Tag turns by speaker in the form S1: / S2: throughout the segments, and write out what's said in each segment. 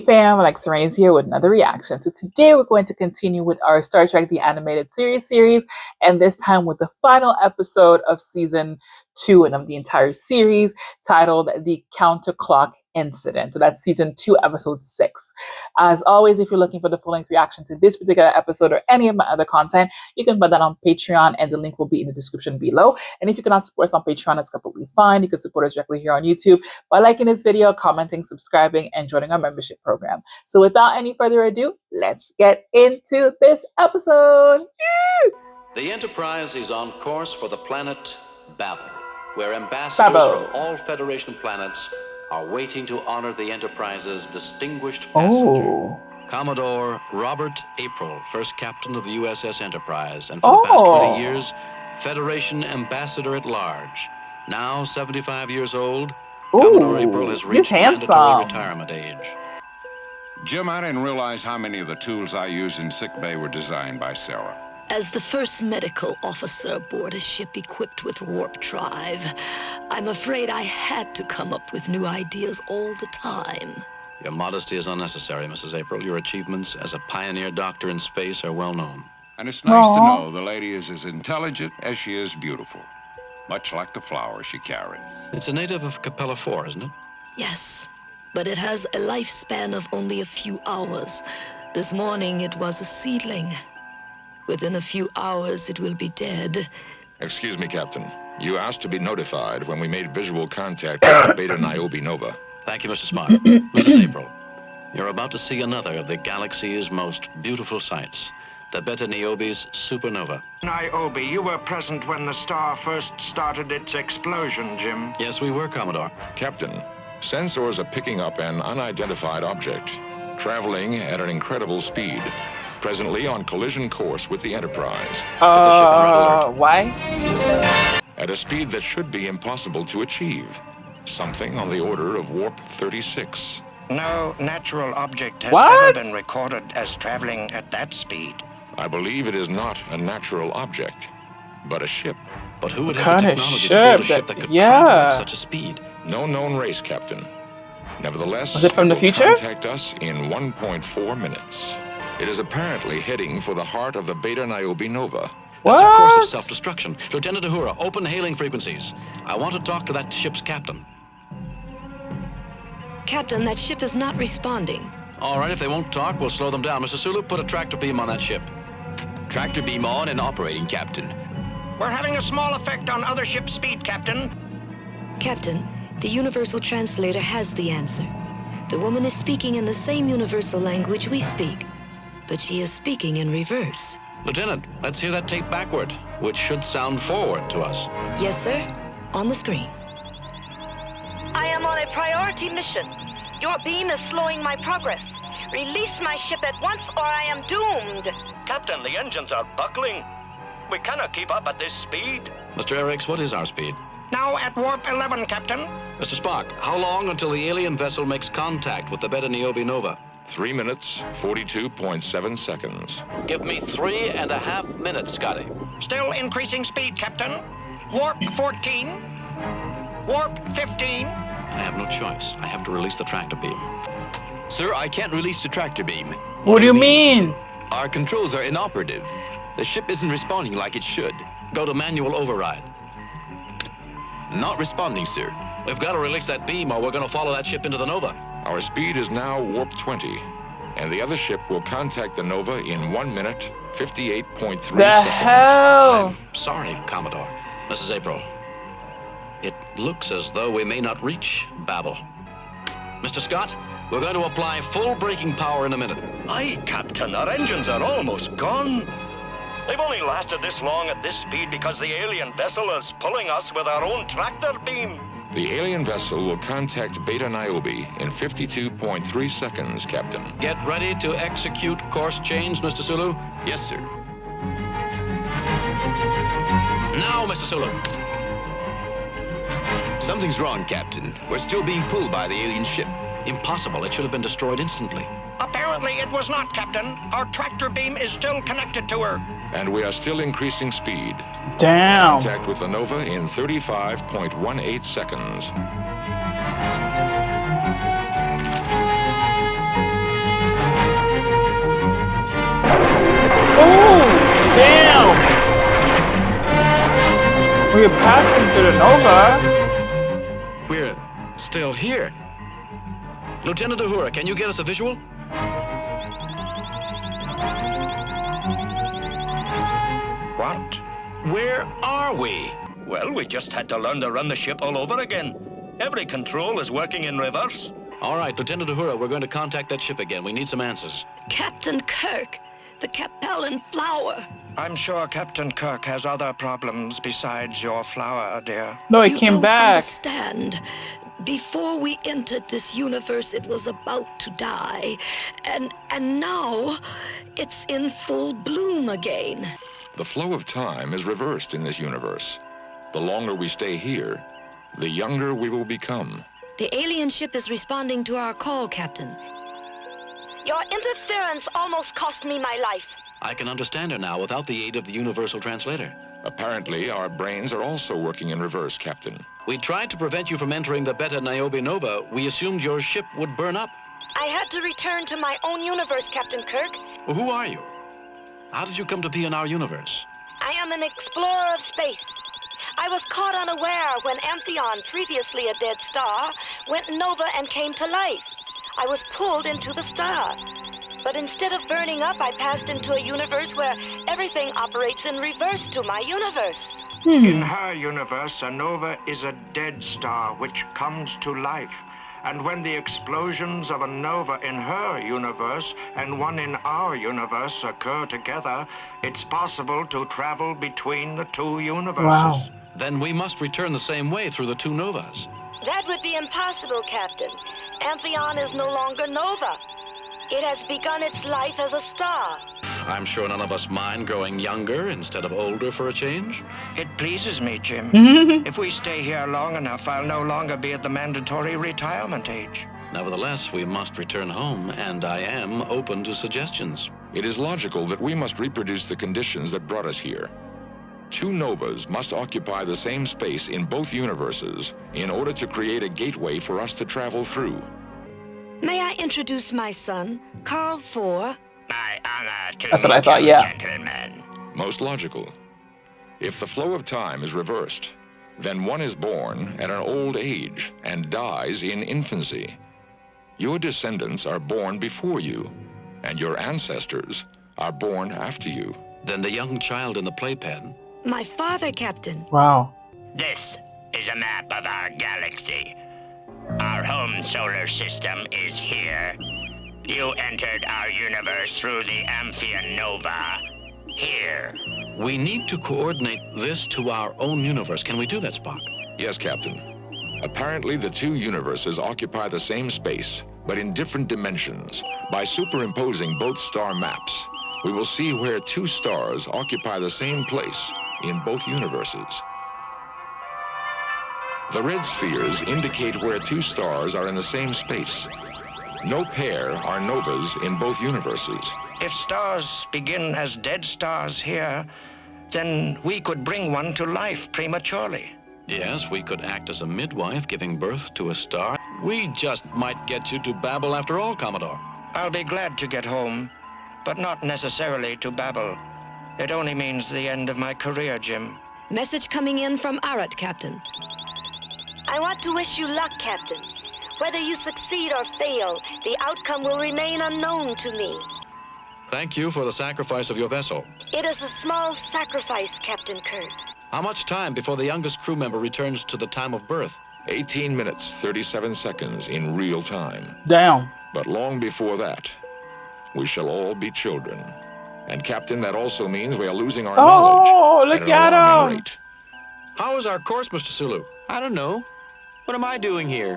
S1: fam, Alexxa is here with another reaction. So today we're going to continue with our Star Trek The Animated Series, and this time with the final episode of season 2 and of the entire series, titled The Counterclock Incident. So that's season 2, episode 6. As always, if you're looking for the full-length reaction to this particular episode or any of my other content, you can find that on Patreon, and the link will be in the description below. And if you cannot support us on Patreon, that's completely fine. You can support us directly here on YouTube by liking this video, commenting, subscribing, and joining our membership program. So without any further ado, let's get into this episode.
S2: The Enterprise is on course for the planet Babel, where ambassadors from all Federation planets are waiting to honor the Enterprise's distinguished passenger. Commodore Robert April, first captain of the USS Enterprise, and for the past 20 years, Federation ambassador at large. Now 75 years old, Commodore April has reached mandatory retirement age.
S3: Jim, I didn't realize how many of the tools I use in sickbay were designed by Sarah.
S4: As the first medical officer aboard a ship equipped with warp drive, I'm afraid I had to come up with new ideas all the time.
S2: Your modesty is unnecessary, Mrs. April. Your achievements as a pioneer doctor in space are well known.
S3: And it's nice to know the lady is as intelligent as she is beautiful, much like the flower she carries.
S2: It's a native of Capella 4, isn't it?
S4: Yes, but it has a lifespan of only a few hours. This morning it was a seedling. Within a few hours, it will be dead.
S5: Excuse me, Captain. You asked to be notified when we made visual contact with the Beta Niobe Nova.
S2: Thank you, Mr. Spock. Mrs. April, you're about to see another of the galaxy's most beautiful sights, the Beta Niobe's supernova.
S6: Niobe, you were present when the star first started its explosion, Jim.
S2: Yes, we were, Commodore.
S5: Captain, sensors are picking up an unidentified object, traveling at an incredible speed. Presently on collision course with the Enterprise.
S1: Why?
S5: At a speed that should be impossible to achieve. Something on the order of warp 36.
S6: No natural object has ever been recorded as traveling at that speed.
S5: I believe it is not a natural object, but a ship.
S2: But who would have the technology to build a ship that could travel at such a speed?
S5: No known race, Captain. Nevertheless,
S1: was it from the future?
S5: Contact us in 1.4 minutes. It is apparently heading for the heart of the Beta Niobe Nova.
S2: That's a course of self-destruction. Lieutenant Uhura, open hailing frequencies. I want to talk to that ship's captain.
S4: Captain, that ship is not responding.
S2: All right, if they won't talk, we'll slow them down. Mr. Sulu, put a tractor beam on that ship.
S7: Tractor beam on and operating, Captain.
S6: We're having a small effect on other ship speed, Captain.
S4: Captain, the Universal Translator has the answer. The woman is speaking in the same universal language we speak, but she is speaking in reverse.
S2: Lieutenant, let's hear that tape backward, which should sound forward to us.
S4: Yes, sir. On the screen.
S8: I am on a priority mission. Your beam is slowing my progress. Release my ship at once or I am doomed.
S6: Captain, the engines are buckling. We cannot keep up at this speed.
S2: Mr. Eriks, what is our speed?
S6: Now at warp 11, Captain.
S2: Mr. Spock, how long until the alien vessel makes contact with the Beta Niobe Nova?
S5: 3 minutes, 42.7 seconds.
S2: Give me 3.5 minutes, Scotty.
S6: Still increasing speed, Captain. Warp 14. Warp 15.
S2: I have no choice. I have to release the tractor beam.
S7: Sir, I can't release the tractor beam.
S1: What do you mean?
S7: Our controls are inoperative. The ship isn't responding like it should.
S2: Go to manual override.
S7: Not responding, sir.
S2: We've got to release that beam or we're going to follow that ship into the Nova.
S5: Our speed is now warp 20, and the other ship will contact the Nova in 1 minute, 58.3 seconds.
S1: The hell?
S2: I'm sorry, Commodore. Mrs. April. It looks as though we may not reach Babel. Mr. Scott, we're going to apply full braking power in a minute.
S6: Aye, Captain, our engines are almost gone. They've only lasted this long at this speed because the alien vessel is pulling us with our own tractor beam.
S5: The alien vessel will contact Beta Niobe in 52.3 seconds, Captain.
S2: Get ready to execute course change, Mr. Sulu.
S7: Yes, sir.
S2: Now, Mr. Sulu.
S7: Something's wrong, Captain. We're still being pulled by the alien ship.
S2: Impossible. It should have been destroyed instantly.
S6: Apparently it was not, Captain. Our tractor beam is still connected to her.
S5: And we are still increasing speed.
S1: Damn.
S5: Contact with the Nova in 35.18 seconds.
S1: we're passing through the Nova.
S7: We're still here. Lieutenant Uhura, can you get us a visual?
S6: What?
S7: Where are we?
S6: Well, we just had to learn to run the ship all over again. Every control is working in reverse.
S7: All right, Lieutenant Uhura, we're going to contact that ship again. We need some answers.
S4: Captain Kirk, the Capellan flower.
S6: I'm sure Captain Kirk has other problems besides your flower, dear.
S1: No, it
S4: You
S1: came
S4: don't
S1: back.
S4: understand. Before we entered this universe, it was about to die. And now, it's in full bloom again.
S5: The flow of time is reversed in this universe. The longer we stay here, the younger we will become.
S4: The alien ship is responding to our call, Captain.
S8: Your interference almost cost me my life.
S7: I can understand her now without the aid of the universal translator.
S5: Apparently, our brains are also working in reverse, Captain.
S7: We tried to prevent you from entering the Beta Niobe Nova. We assumed your ship would burn up.
S8: I had to return to my own universe, Captain Kirk.
S7: Well, who are you? How did you come to be in our universe?
S8: I am an explorer of space. I was caught unaware when Amphion, previously a dead star, went nova and came to life. I was pulled into the star. But instead of burning up, I passed into a universe where everything operates in reverse to my universe.
S6: In her universe, a nova is a dead star which comes to life. And when the explosions of a nova in her universe and one in our universe occur together, it's possible to travel between the two universes.
S1: Wow.
S7: Then we must return the same way through the two novas.
S8: That would be impossible, Captain. Amphion is no longer nova. It has begun its life as a star.
S7: I'm sure none of us mind growing younger instead of older for a change.
S6: It pleases me, Jim. If we stay here long enough, I'll no longer be at the mandatory retirement age.
S7: Nevertheless, we must return home, and I am open to suggestions.
S5: It is logical that we must reproduce the conditions that brought us here. Two novas must occupy the same space in both universes in order to create a gateway for us to travel through.
S4: May I introduce my son, Carl IV?
S6: My honor to
S1: That's what I
S6: meet
S1: thought,
S6: you,
S1: yeah.
S6: gentlemen.
S5: Most logical. If the flow of time is reversed, then one is born at an old age and dies in infancy. Your descendants are born before you, and your ancestors are born after you.
S7: Then the young child in the playpen.
S4: My father, Captain.
S1: Wow.
S6: This is a map of our galaxy. Our home solar system is here. You entered our universe through the Amphion Nova. Here.
S7: We need to coordinate this to our own universe. Can we do that, Spock?
S5: Yes, Captain. Apparently, the two universes occupy the same space, but in different dimensions. By superimposing both star maps, we will see where two stars occupy the same place in both universes. The red spheres indicate where two stars are in the same space. No pair are novas in both universes.
S6: If stars begin as dead stars here, then we could bring one to life prematurely.
S7: Yes, we could act as a midwife giving birth to a star. We just might get you to Babel after all, Commodore.
S6: I'll be glad to get home, but not necessarily to Babel. It only means the end of my career, Jim.
S4: Message coming in from Arat, Captain.
S8: I want to wish you luck, Captain. Whether you succeed or fail, the outcome will remain unknown to me.
S7: Thank you for the sacrifice of your vessel.
S8: It is a small sacrifice, Captain Kirk.
S7: How much time before the youngest crew member returns to the time of birth?
S5: 18 minutes, 37 seconds in real time.
S1: Damn.
S5: But long before that, we shall all be children. And Captain, that also means we are losing our knowledge.
S1: Oh, look at him.
S5: Rate.
S7: How is our course, Mr. Sulu?
S9: I don't know. What am I doing here?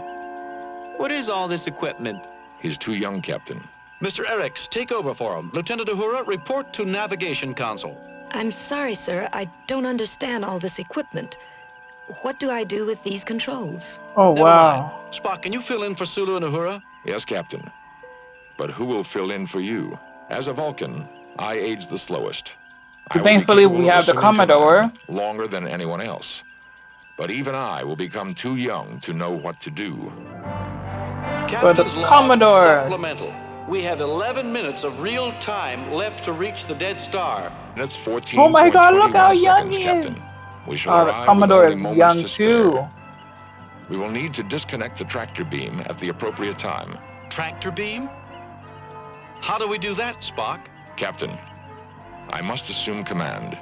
S9: What is all this equipment?
S5: He's too young, Captain.
S7: Mr. Eriks, take over for him. Lieutenant Uhura, report to Navigation Console.
S4: I'm sorry, sir. I don't understand all this equipment. What do I do with these controls?
S1: Oh,
S7: Never
S1: wow.
S7: mind. Spock, can you fill in for Sulu and Uhura?
S5: Yes, Captain. But who will fill in for you? As a Vulcan, I age the slowest. I will be
S1: Thankfully,
S5: capable
S1: we
S5: of
S1: have the
S5: assuming
S1: Commodore.
S5: command longer than anyone else. But even I will become too young to know what to do.
S1: So the
S7: Captain's log,
S1: Commodore.
S7: Supplemental. We have 11 minutes of real time left to reach the dead star.
S5: That's 14.
S1: Oh my God, look how young he is.
S5: Captain. We shall
S1: The
S5: arrive
S1: Commodore
S5: with only
S1: is
S5: moments
S1: young
S5: to
S1: too.
S5: spare. We will need to disconnect the tractor beam at the appropriate time.
S7: Tractor beam? How do we do that, Spock?
S5: Captain, I must assume command.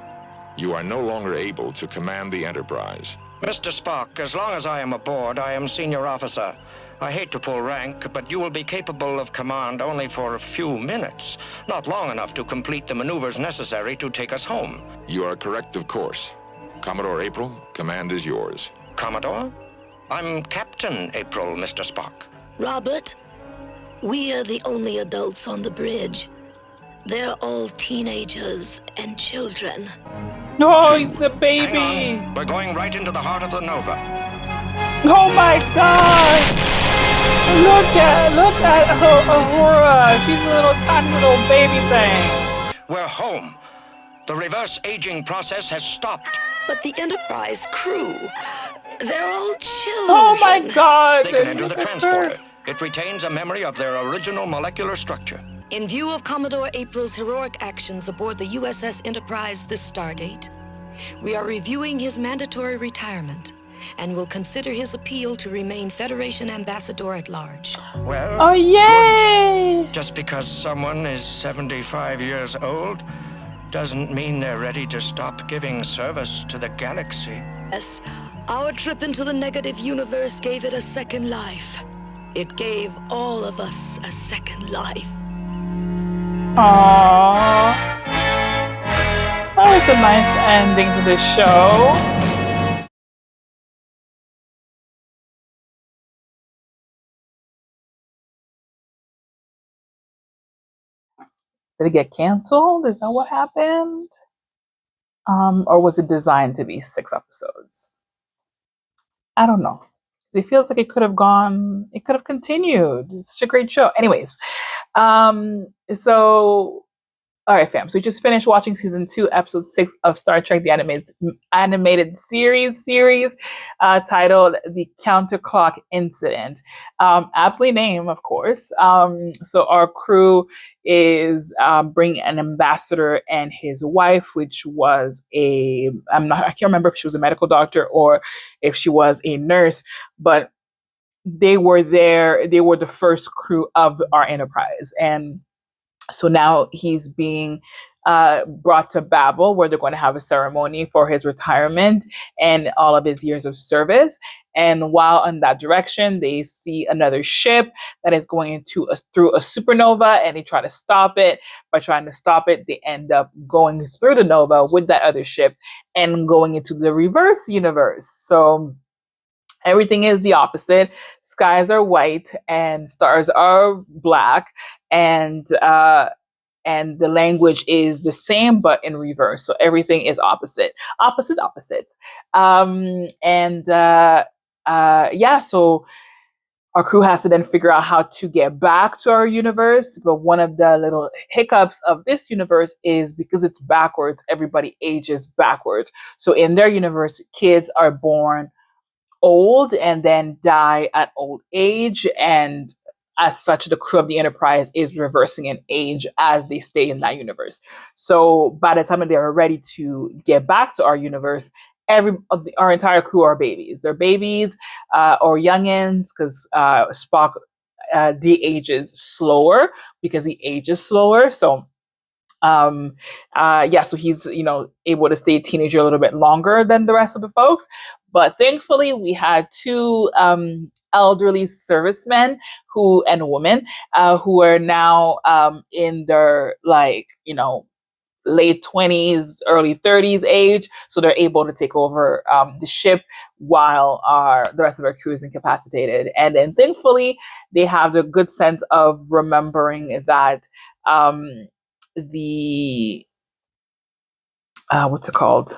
S5: You are no longer able to command the Enterprise.
S6: Mr. Spock, as long as I am aboard, I am senior officer. I hate to pull rank, but you will be capable of command only for a few minutes, not long enough to complete the maneuvers necessary to take us home.
S5: You are correct, of course. Commodore April, command is yours.
S6: Commodore? I'm Captain April, Mr. Spock.
S4: Robert, we are the only adults on the bridge. They're all teenagers and children.
S1: No, he's the
S6: Hang
S1: baby.
S6: on. We're going right into the heart of the Nova.
S1: Oh my God! Look at Aurora. She's a little tiny little baby thing.
S6: We're home. The reverse aging process has stopped.
S4: But the Enterprise crew, they're all children.
S1: Oh my God!
S6: They can enter the transporter. It retains a memory of their original molecular structure.
S4: In view of Commodore April's heroic actions aboard the USS Enterprise this stardate, we are reviewing his mandatory retirement and will consider his appeal to remain Federation Ambassador at large.
S6: Well,
S1: Oh yay!
S6: good. Just because someone is 75 years old doesn't mean they're ready to stop giving service to the galaxy.
S4: Yes, our trip into the negative universe gave it a second life. It gave all of us a second life.
S1: Aww. That was a nice ending to the show. Did it get canceled? Is that what happened? Or was it designed to be 6 episodes? I don't know. It feels like it could have continued. It's such a great show. Anyways, so all right, fam. So we just finished watching season 2, episode 6 of Star Trek: The Animated Series titled "The Counterclock Incident." Aptly named, of course. So our crew is bringing an ambassador and his wife, which was I can't remember if she was a medical doctor or if she was a nurse, but they were there. They were the first crew of our Enterprise, and so now he's being brought to Babel, where they're going to have a ceremony for his retirement and all of his years of service. And while in that direction, they see another ship that is going through a supernova, and they try to stop it. By trying to stop it, they end up going through the nova with that other ship and going into the reverse universe. So everything is the opposite. Skies are white and stars are black, and the language is the same but in reverse. So everything is opposites. So our crew has to then figure out how to get back to our universe. But one of the little hiccups of this universe is because it's backwards, everybody ages backwards. So in their universe, kids are born old and then die at old age, and as such the crew of the Enterprise is reversing in age as they stay in that universe. So by the time that they are ready to get back to our universe, our entire crew are babies. They're babies or youngins, because Spock de-ages slower because he ages slower. So so he's able to stay a teenager a little bit longer than the rest of the folks. But thankfully, we had 2 elderly servicemen and women who are now in their late 20s, early 30s age. So they're able to take over the ship while the rest of our crew is incapacitated. And then thankfully, they have the good sense of remembering that the what's it called?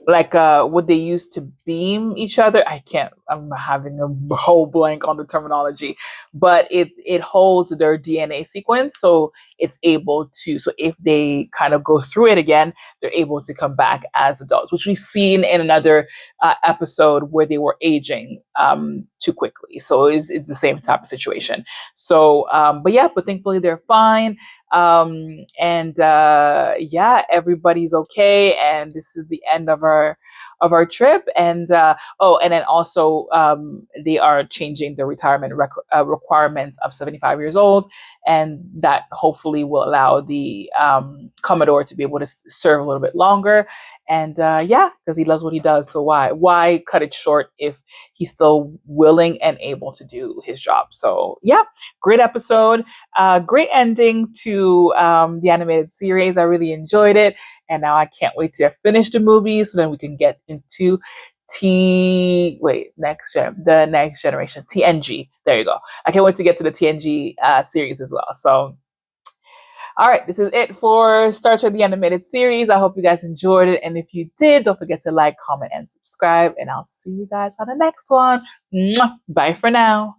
S1: What they used to beam each other. I'm having a whole blank on the terminology, but it holds their DNA sequence. So it's able to, so if they kind of go through it again, they're able to come back as adults, which we've seen in another episode where they were aging too quickly. So it's the same type of situation. So, but thankfully they're fine. Everybody's okay. And this is the end of our trip. And and then also they are changing the retirement requirements of 75 years old, and that hopefully will allow the Commodore to be able to serve a little bit longer. And because he loves what he does. So why cut it short if he's still willing and able to do his job? So yeah, great episode, great ending to the animated series. I really enjoyed it, and now I can't wait to finish the movie so then we can get into the next generation, TNG. There you go. I can't wait to get to the TNG series as well. So all right, this is it for Star Trek the Animated Series. I hope you guys enjoyed it. And if you did, don't forget to like, comment, and subscribe. And I'll see you guys on the next one. Mwah. Bye for now.